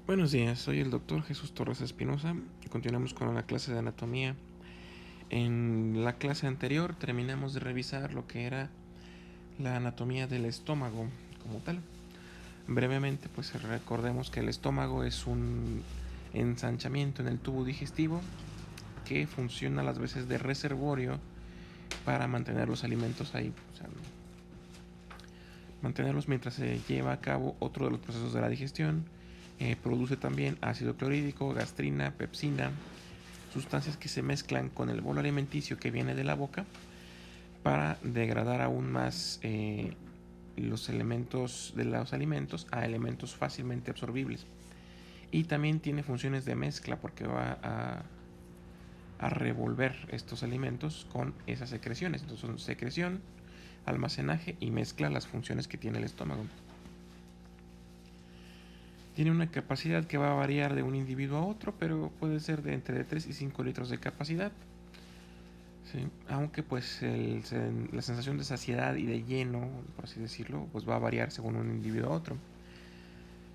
Buenos días, soy el doctor Jesús Torres Espinosa y continuamos con la clase de anatomía. En la clase anterior terminamos de revisar lo que era la anatomía del estómago como tal. Brevemente, pues recordemos que el estómago es un ensanchamiento en el tubo digestivo que funciona a las veces de reservorio para mantener los alimentos ahí, mantenerlos mientras se lleva a cabo otro de los procesos de la digestión. Produce también ácido clorhídrico, gastrina, pepsina, sustancias que se mezclan con el bolo alimenticio que viene de la boca para degradar aún más los elementos de los alimentos a elementos fácilmente absorbibles. Y también tiene funciones de mezcla porque va a revolver estos alimentos con esas secreciones. Entonces son secreción, almacenaje y mezcla, las funciones que tiene el estómago. Tiene una capacidad que va a variar de un individuo a otro, pero puede ser de entre 3 y 5 litros de capacidad. Sí, aunque pues la sensación de saciedad y de lleno, por así decirlo, pues va a variar según un individuo a otro.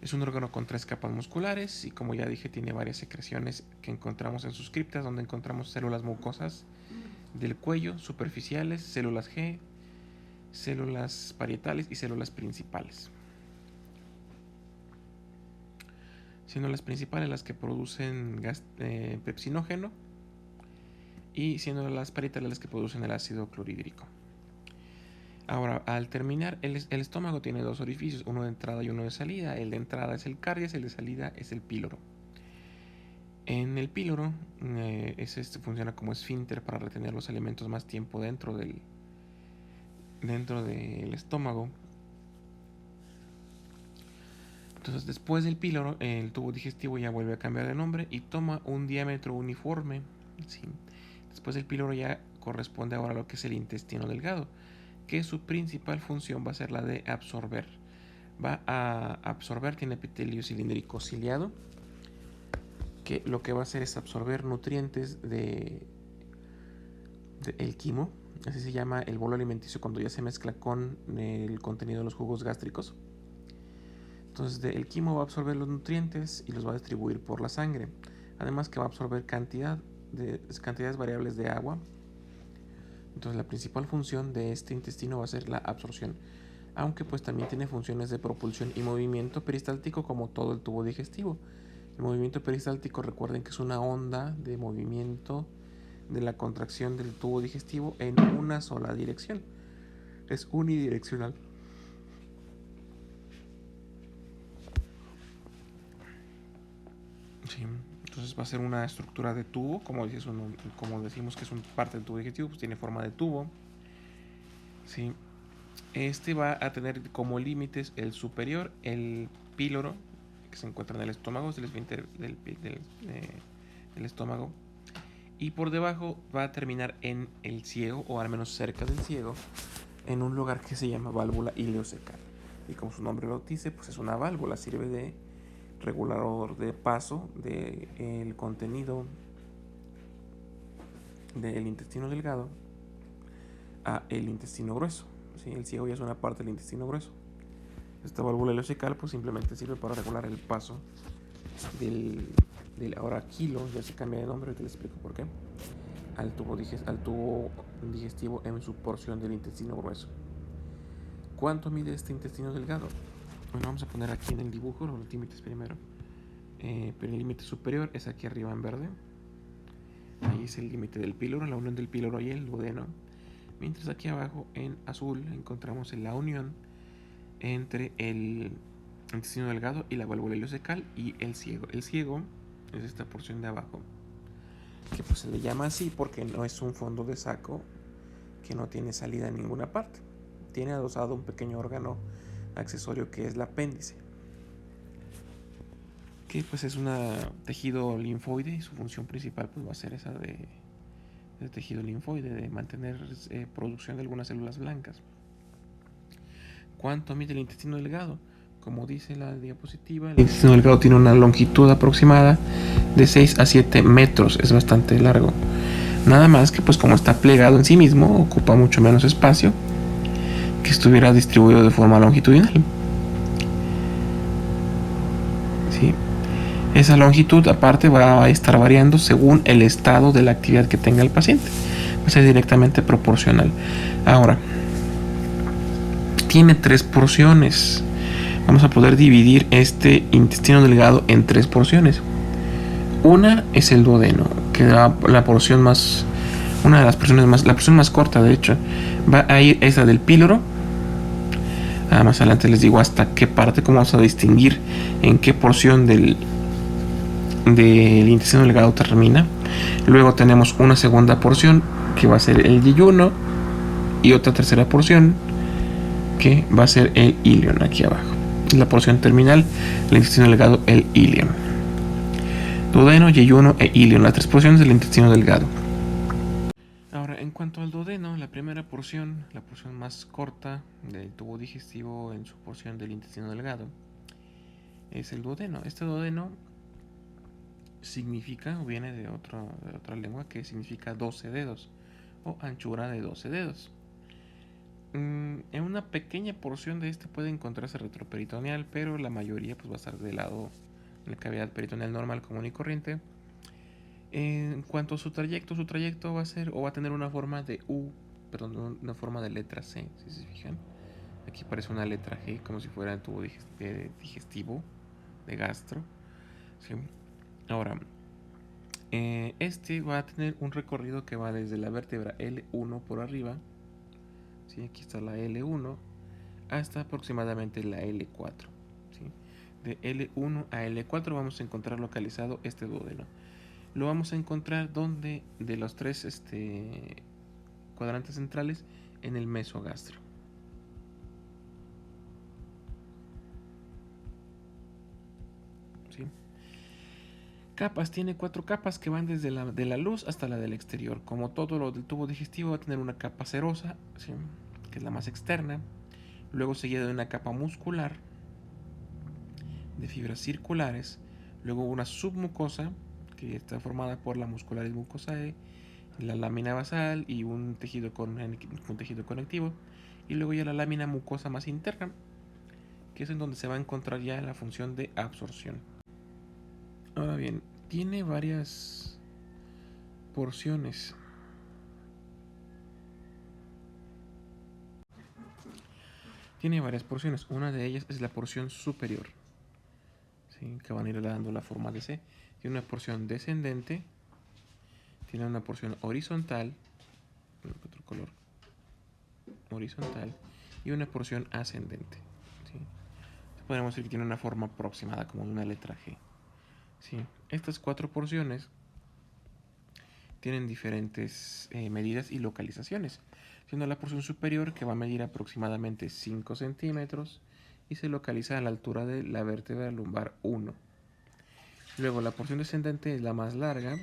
Es un órgano con 3 capas musculares y, como ya dije, tiene varias secreciones que encontramos en sus criptas, donde encontramos células mucosas del cuello, superficiales, células G, células parietales y células principales. Siendo las principales las que producen pepsinógeno y siendo las parietales las que producen el ácido clorhídrico. Ahora, al terminar, el estómago tiene 2 orificios, uno de entrada y uno de salida. El de entrada es el cardias, el de salida es el píloro. En el píloro, funciona como esfínter para retener los alimentos más tiempo dentro del estómago. Entonces, después del píloro, el tubo digestivo ya vuelve a cambiar de nombre y toma un diámetro uniforme. ¿Sí? Después del píloro ya corresponde ahora a lo que es el intestino delgado, que su principal función va a ser la de absorber. Va a absorber, tiene epitelio cilíndrico ciliado, que lo que va a hacer es absorber nutrientes de el quimo, así se llama el bolo alimenticio cuando ya se mezcla con el contenido de los jugos gástricos. Entonces el quimo va a absorber los nutrientes y los va a distribuir por la sangre. Además que va a absorber cantidades variables de agua. Entonces la principal función de este intestino va a ser la absorción, aunque pues también tiene funciones de propulsión y movimiento peristáltico como todo el tubo digestivo. El movimiento peristáltico, recuerden que es una onda de movimiento de la contracción del tubo digestivo en una sola dirección. Es unidireccional. Sí, entonces va a ser una estructura de tubo, como decimos que es parte del tubo digestivo, pues tiene forma de tubo. Sí. Este va a tener como límites el superior, el píloro, que se encuentra en el estómago, es el esfínter del estómago. Y por debajo va a terminar en el ciego, o al menos cerca del ciego, en un lugar que se llama válvula ileocecal. Y como su nombre lo dice, pues es una válvula, sirve de regulador de paso del contenido del intestino delgado a el intestino grueso. ¿Sí? El ciego ya es una parte del intestino grueso. Esta válvula ileocecal pues simplemente sirve para regular el paso del ahora kilo, ya se cambia de nombre, te les explico por qué, al tubo digestivo en su porción del intestino grueso. ¿Cuánto mide este intestino delgado? Bueno, vamos a poner aquí en el dibujo los límites primero. Pero el límite superior es aquí arriba en verde. Ahí es el límite del píloro, la unión del píloro y el duodeno. Mientras aquí abajo en azul encontramos la unión entre el intestino delgado y la válvula ileocecal y el ciego. El ciego es esta porción de abajo, que pues se le llama así porque no es un fondo de saco que no tiene salida en ninguna parte. Tiene adosado un pequeño órgano accesorio que es el apéndice, que pues es un tejido linfoide y su función principal pues va a ser esa de tejido linfoide, de mantener producción de algunas células blancas. ¿Cuánto mide el intestino delgado? Como dice la diapositiva, el intestino delgado tiene una longitud aproximada de 6 a 7 metros, es bastante largo. Nada más que pues como está plegado en sí mismo, ocupa mucho menos espacio que estuviera distribuido de forma longitudinal. ¿Sí? Esa longitud aparte va a estar variando según el estado de la actividad que tenga el paciente. Va a ser directamente proporcional. Ahora, tiene 3 porciones. Vamos a poder dividir este intestino delgado en 3 porciones. Una es el duodeno, que da la porción más, una de las porciones más, la porción más corta de hecho. Va a ir esa del píloro. Más adelante les digo hasta qué parte, cómo vamos a distinguir en qué porción del intestino delgado termina. Luego tenemos una segunda porción que va a ser el yeyuno y otra tercera porción que va a ser el ilion aquí abajo. La porción terminal del intestino delgado, el ilion. Duodeno, yeyuno e ilion, las 3 porciones del intestino delgado. Ahora, en cuanto al duodeno, la primera porción, la porción más corta del tubo digestivo en su porción del intestino delgado, es el duodeno. Este duodeno significa, o viene de otra lengua, que significa 12 dedos o anchura de 12 dedos. En una pequeña porción de este puede encontrarse retroperitoneal, pero la mayoría pues va a estar del lado de la cavidad peritoneal normal, común y corriente. En cuanto a su trayecto va a ser o va a tener una forma de una forma de letra C, si se fijan. Aquí parece una letra G, como si fuera el tubo digestivo de gastro. ¿Sí? Ahora, este va a tener un recorrido que va desde la vértebra L1 por arriba, ¿sí? Aquí está la L1, hasta aproximadamente la L4. ¿Sí? De L1 a L4 vamos a encontrar localizado este duodeno. Lo vamos a encontrar donde de los 3 cuadrantes centrales en el mesogastro. ¿Sí? Capas, tiene 4 capas que van desde la de la luz hasta la del exterior. Como todo lo del tubo digestivo va a tener una capa serosa, ¿sí? Que es la más externa, luego seguida de una capa muscular de fibras circulares, luego una submucosa que está formada por la muscularis mucosae, la lámina basal y un tejido conectivo, y luego ya la lámina mucosa más interna, que es en donde se va a encontrar ya la función de absorción. Ahora bien, tiene varias porciones. Tiene varias porciones. Una de ellas es la porción superior, ¿sí? Que van a ir dando la forma de C. Tiene una porción descendente, tiene una porción horizontal, otro color, horizontal, y una porción ascendente. ¿Sí? Podemos decir que tiene una forma aproximada como de una letra G. ¿Sí? Estas 4 porciones tienen diferentes medidas y localizaciones, siendo la porción superior que va a medir aproximadamente 5 centímetros y se localiza a la altura de la vértebra lumbar 1. Luego la porción descendente es la más larga,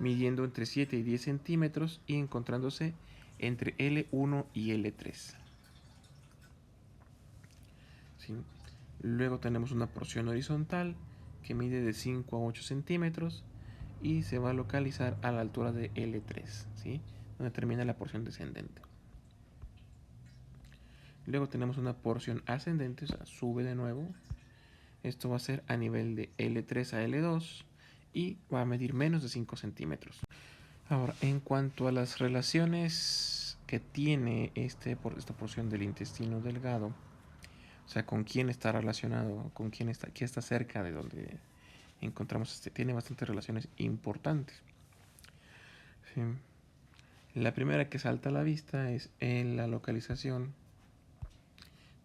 midiendo entre 7 y 10 centímetros y encontrándose entre L1 y L3. ¿Sí? Luego tenemos una porción horizontal que mide de 5 a 8 centímetros y se va a localizar a la altura de L3, ¿sí? Donde termina la porción descendente. Luego tenemos una porción ascendente, o sea, sube de nuevo. Esto va a ser a nivel de L3 a L2 y va a medir menos de 5 centímetros. Ahora, en cuanto a las relaciones que tiene esta porción del intestino delgado, o sea, con quién está relacionado, con quién está cerca de donde encontramos tiene bastantes relaciones importantes. ¿Sí? La primera que salta a la vista es en la localización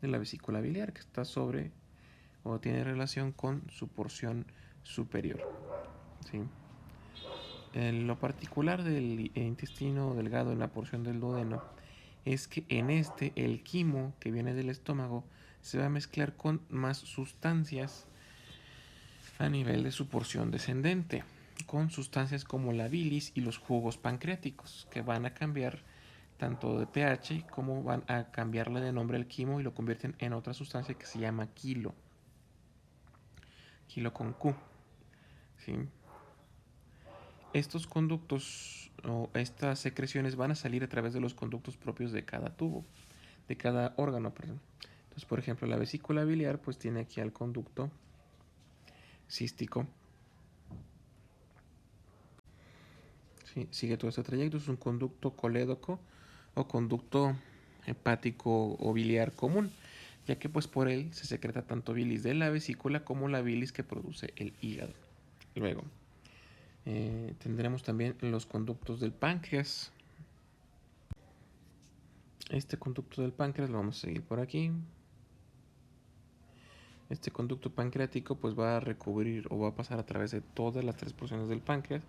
de la vesícula biliar, que está sobre o tiene relación con su porción superior. ¿Sí? En lo particular del intestino delgado en la porción del duodeno es que en este el quimo que viene del estómago se va a mezclar con más sustancias a nivel de su porción descendente, con sustancias como la bilis y los jugos pancreáticos, que van a cambiar tanto de pH como van a cambiarle de nombre al quimo y lo convierten en otra sustancia que se llama quilo con Q. ¿Sí? Estos conductos o estas secreciones van a salir a través de los conductos propios de cada tubo, de cada órgano, perdón. Entonces, por ejemplo, la vesícula biliar pues tiene aquí al conducto cístico. Sí, sigue todo este trayecto, es un conducto colédoco o conducto hepático o biliar común, ya que pues por él se secreta tanto bilis de la vesícula como la bilis que produce el hígado. Luego, tendremos también los conductos del páncreas. Este conducto del páncreas lo vamos a seguir por aquí. Este conducto pancreático pues va a recubrir o va a pasar a través de todas las 3 porciones del páncreas.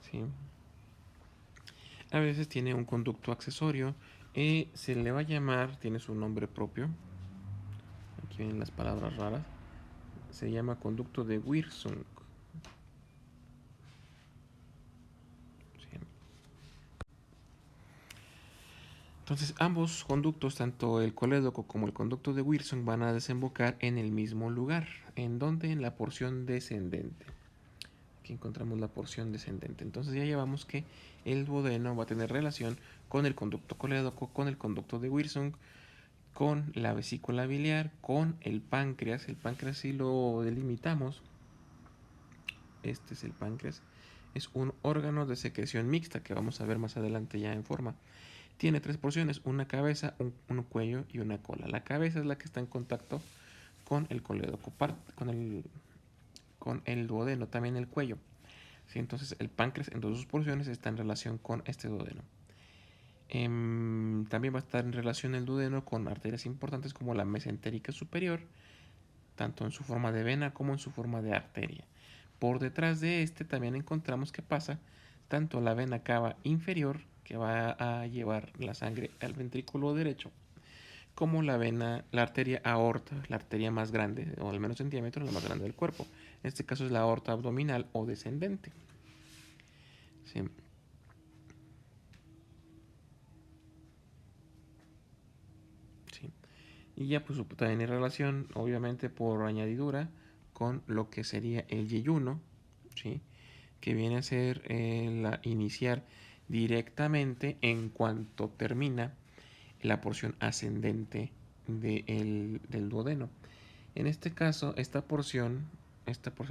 ¿Sí? A veces tiene un conducto accesorio. Se le va a llamar, tiene su nombre propio. Aquí vienen las palabras raras. Se llama conducto de Wirsung. ¿Sí? Entonces ambos conductos, tanto el colédoco como el conducto de Wirsung, van a desembocar en el mismo lugar. ¿En donde? En la porción descendente. Aquí encontramos la porción descendente. Entonces ya llevamos que el duodeno va a tener relación con el conducto colédoco, con el conducto de Wirsung, con la vesícula biliar, con el páncreas. El páncreas, si lo delimitamos, este es el páncreas, es un órgano de secreción mixta que vamos a ver más adelante ya en forma. Tiene 3 porciones, una cabeza, un cuello y una cola. La cabeza es la que está en contacto con el colédoco, con el duodeno, también el cuello. ¿Sí? Entonces el páncreas en 2 porciones está en relación con este duodeno. También va a estar en relación el duodeno con arterias importantes como la mesentérica superior, tanto en su forma de vena como en su forma de arteria. Por detrás de este también encontramos que pasa tanto la vena cava inferior, que va a llevar la sangre al ventrículo derecho, como la arteria aorta, la arteria más grande, o al menos en diámetro, la más grande del cuerpo. En este caso es la aorta abdominal o descendente. ¿Sí? ¿Sí? Y ya pues también en relación, obviamente por añadidura, con lo que sería el yeyuno, ¿sí? Que viene a ser iniciar directamente en cuanto termina la porción ascendente del duodeno. En este caso, esta porción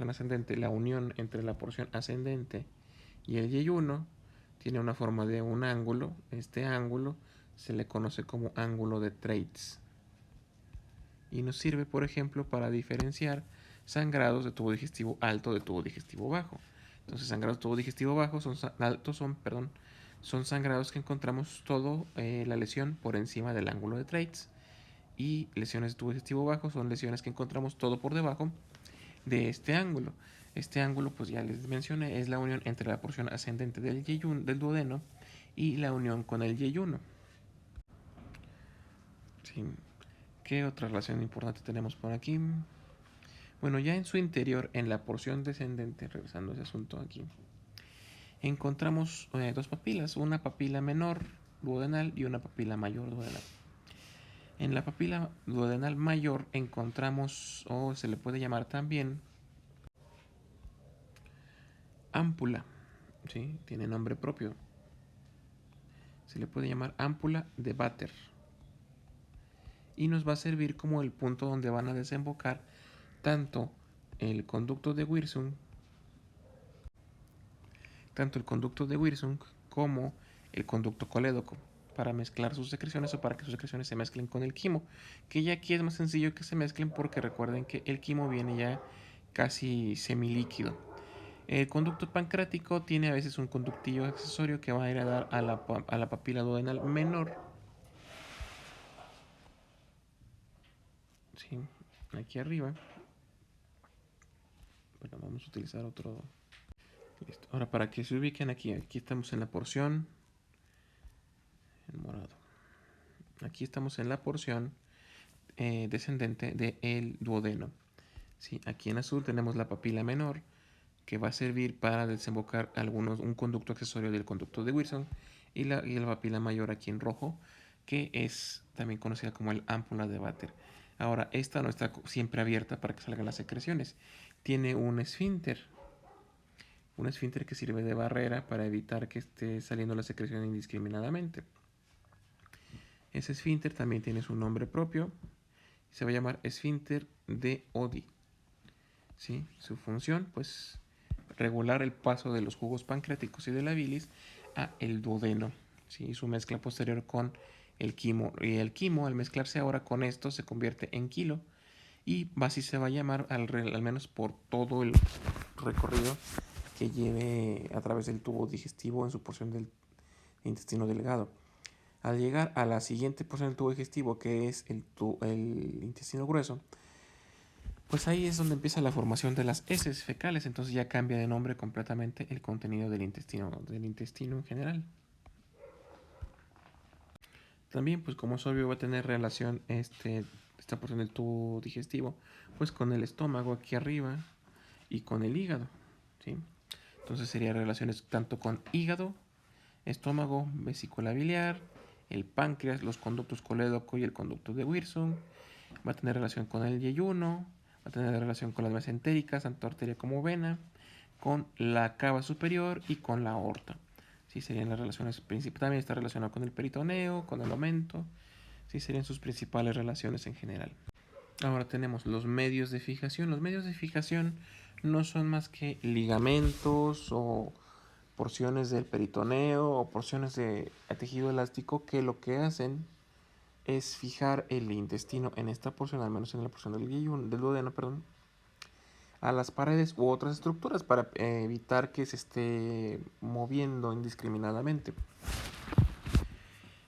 ascendente, la unión entre la porción ascendente y el yeyuno, tiene una forma de un ángulo. Este ángulo se le conoce como ángulo de Treitz. Y nos sirve, por ejemplo, para diferenciar sangrados de tubo digestivo alto de tubo digestivo bajo. Entonces, sangrados de tubo digestivo bajo son sangrados que encontramos todo la lesión por encima del ángulo de Treitz. Y lesiones de tubo digestivo bajo son lesiones que encontramos todo por debajo de este ángulo. Este ángulo, pues ya les mencioné, es la unión entre la porción ascendente del duodeno y la unión con el yeyuno. Sí. ¿Qué otra relación importante tenemos por aquí? Bueno, ya en su interior, en la porción descendente, regresando a ese asunto aquí, encontramos 2 papilas, una papila menor duodenal y una papila mayor duodenal. En la papila duodenal mayor encontramos, o se le puede llamar también, ámpula, ¿sí? Tiene nombre propio. Se le puede llamar ámpula de Vater. Y nos va a servir como el punto donde van a desembocar tanto el conducto de Wirsung como el conducto colédoco para mezclar sus secreciones o para que sus secreciones se mezclen con el quimo, que ya aquí es más sencillo que se mezclen porque recuerden que el quimo viene ya casi semilíquido. El conducto pancreático tiene a veces un conductillo accesorio que va a ir a dar a la papila duodenal menor. ¿Sí? Aquí arriba. Bueno, vamos a utilizar otro. Listo. Ahora para que se ubiquen aquí estamos en la porción en morado. Aquí estamos en la porción descendente del duodeno. ¿Sí? Aquí en azul tenemos la papila menor, que va a servir para desembocar un conducto accesorio del conducto de Wilson, y la papila mayor aquí en rojo, que es también conocida como el ámpula de Vater. Ahora, esta no está siempre abierta para que salgan las secreciones. Tiene un esfínter que sirve de barrera para evitar que esté saliendo la secreción indiscriminadamente. Ese esfínter también tiene su nombre propio, se va a llamar esfínter de Oddi. ¿sí? Su función, pues, regular el paso de los jugos pancreáticos y de la bilis a el duodeno, ¿sí? Su mezcla posterior con el quimo. Y el quimo, al mezclarse ahora con esto, se convierte en quilo. Y así se va a llamar al menos por todo el recorrido que lleve a través del tubo digestivo en su porción del intestino delgado. Al llegar a la siguiente porción del tubo digestivo, que es el intestino grueso, pues ahí es donde empieza la formación de las heces fecales. Entonces ya cambia de nombre completamente el contenido del intestino en general. También, pues como es obvio, va a tener relación esta porción del tubo digestivo, pues con el estómago aquí arriba y con el hígado, ¿sí? Entonces sería relaciones tanto con hígado, estómago, vesícula biliar, el páncreas, los conductos colédoco y el conducto de Wirsung. Va a tener relación con el yeyuno, va a tener relación con las vías entéricas, tanto arteria como vena, con la cava superior y con la aorta. Sí, serían las relaciones principales. También está relacionado con el peritoneo, con el aumento. Sí, serían sus principales relaciones en general. Ahora tenemos los medios de fijación. Los medios de fijación no son más que ligamentos o porciones del peritoneo o porciones de tejido elástico que lo que hacen es fijar el intestino en esta porción, al menos en la porción del duodeno, perdón, a las paredes u otras estructuras para evitar que se esté moviendo indiscriminadamente.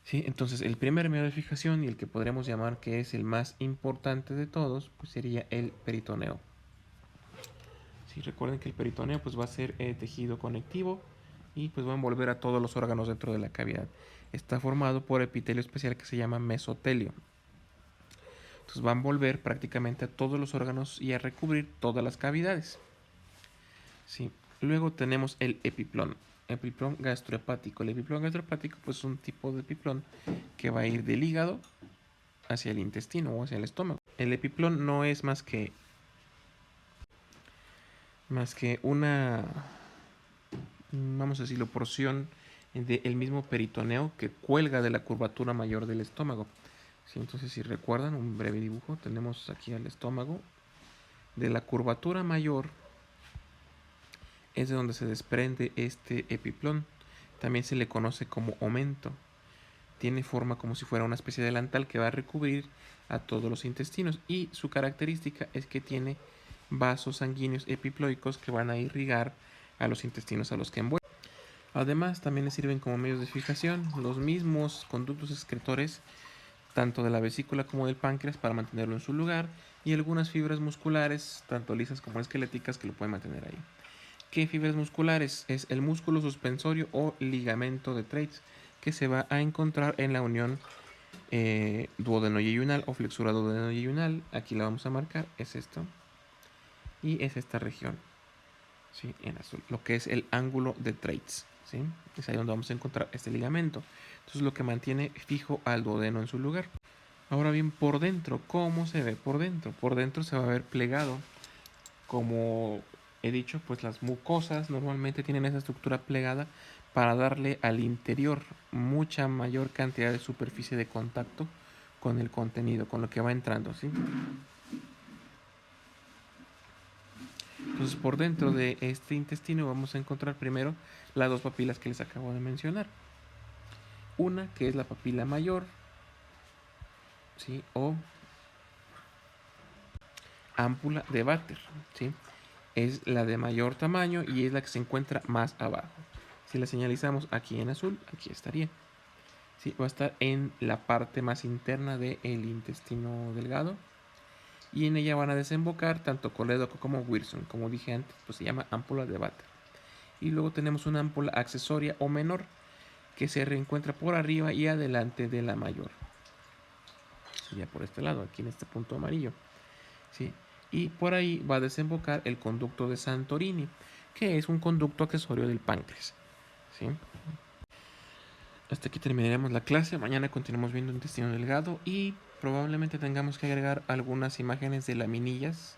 ¿Sí? Entonces el primer medio de fijación y el que podríamos llamar que es el más importante de todos, pues sería el peritoneo. ¿Sí? Recuerden que el peritoneo pues va a ser tejido conectivo y pues va a envolver a todos los órganos dentro de la cavidad. Está formado por epitelio especial que se llama mesotelio. Entonces va a envolver prácticamente a todos los órganos y a recubrir todas las cavidades. ¿Sí? Luego tenemos el epiplón. Epiplón gastrohepático. El epiplón gastrohepático pues es un tipo de epiplón que va a ir del hígado hacia el intestino o hacia el estómago. El epiplón no es más que una, vamos a decirlo, porción del mismo peritoneo que cuelga de la curvatura mayor del estómago. ¿Sí? Entonces, si recuerdan, un breve dibujo, tenemos aquí al estómago. De la curvatura mayor es de donde se desprende este epiplón. También se le conoce como aumento. Tiene forma como si fuera una especie de delantal que va a recubrir a todos los intestinos. Y su característica es que tiene vasos sanguíneos epiploicos que van a irrigar a los intestinos a los que envuelve. Además, también le sirven como medios de fijación los mismos conductos excretores, tanto de la vesícula como del páncreas, para mantenerlo en su lugar, y algunas fibras musculares, tanto lisas como esqueléticas, que lo pueden mantener ahí. ¿Qué fibras musculares? Es el músculo suspensorio o ligamento de Treitz, que se va a encontrar en la unión duodeno-yeyunal o flexura duodeno-yeyunal. Aquí la vamos a marcar, es esto. Y es esta región, ¿sí? En azul, lo que es el ángulo de Treitz, ¿sí? Es ahí donde vamos a encontrar este ligamento. Entonces lo que mantiene fijo al duodeno en su lugar. Ahora bien, por dentro, ¿cómo se ve por dentro? Por dentro se va a ver plegado. Como he dicho, pues las mucosas normalmente tienen esa estructura plegada para darle al interior mucha mayor cantidad de superficie de contacto con el contenido, con lo que va entrando, ¿sí? Entonces, por dentro de este intestino vamos a encontrar primero las dos papilas que les acabo de mencionar. Una que es la papila mayor, ¿sí? O ámpula de Vater, ¿sí? Es la de mayor tamaño y es la que se encuentra más abajo. Si la señalizamos aquí en azul, aquí estaría. ¿Sí? Va a estar en la parte más interna del intestino delgado. Y en ella van a desembocar tanto colédoco como Wirsung. Como dije antes, pues se llama ámpula de Vater. Y luego tenemos una ámpula accesoria o menor que se reencuentra por arriba y adelante de la mayor. Ya por este lado, aquí en este punto amarillo. ¿Sí? Y por ahí va a desembocar el conducto de Santorini, que es un conducto accesorio del páncreas. ¿Sí? Hasta aquí terminaremos la clase. Mañana continuamos viendo intestino delgado y probablemente tengamos que agregar algunas imágenes de laminillas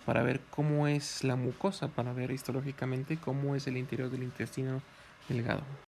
para ver cómo es la mucosa, para ver histológicamente cómo es el interior del intestino delgado.